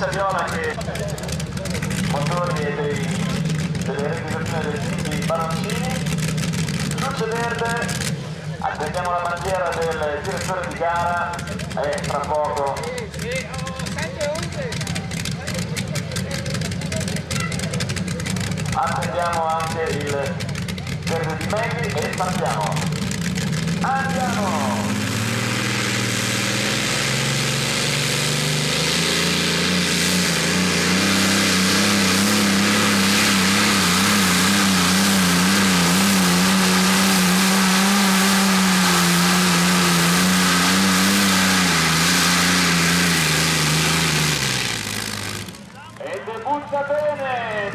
Saviola che motori e delle realizzazioni del team di Baroncini. Luce verde, attendiamo la bandiera del direttore di gara e tra poco attendiamo anche il verde di Megli e partiamo. Andiamo!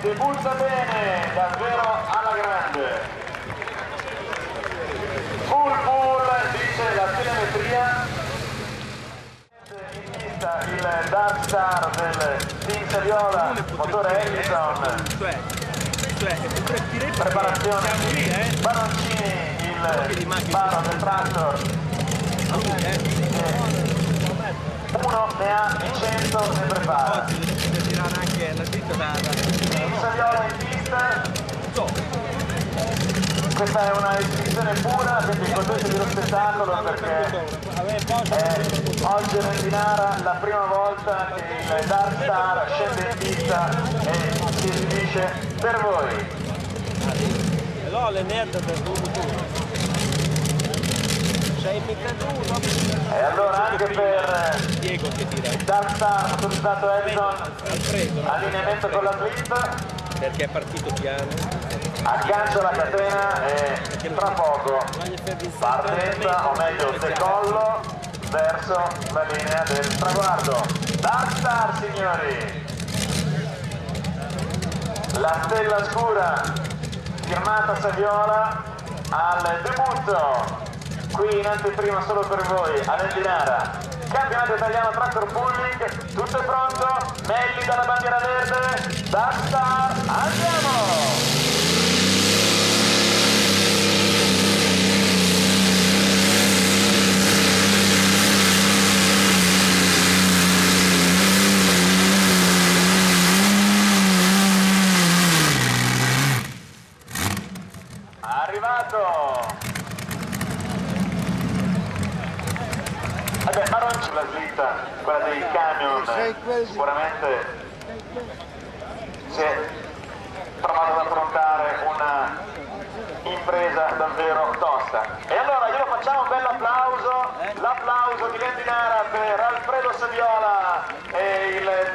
Debutta bene, davvero alla grande. Full, dice la telemetria. In pista il Dark Star del team Saviola, motore Ellison. Preparazione di Baroncini, il paro del tractor. Uno ne ha e 100 ne prepara. Anche la dritta Saviola in pista. Questa è una esibizione pura, quindi godetevi lo spettacolo perché è oggi a Rendinara la prima volta che il Dark Star scende in pista e si esibisce per voi. E allora anche per il Dark Star motorizzato Edison, allineamento con la slip, perché è partito piano, aggancia la catena e tra poco partenza, o meglio decollo verso la linea del traguardo. Dark Star, signori, la stella scura firmata Saviola al debutto qui in anteprima solo per voi a Rendinara. Campionato italiano Tractor Pulling, tutto è pronto, Megli dalla bandiera verde, Dark Star, andiamo! Arrivato! Vabbè, Baroncini la slitta, quella dei camion, sicuramente si è provato ad affrontare una impresa davvero tosta. E allora glielo facciamo un bel applauso, l'applauso di Rendinara per Alfredo Saviola e il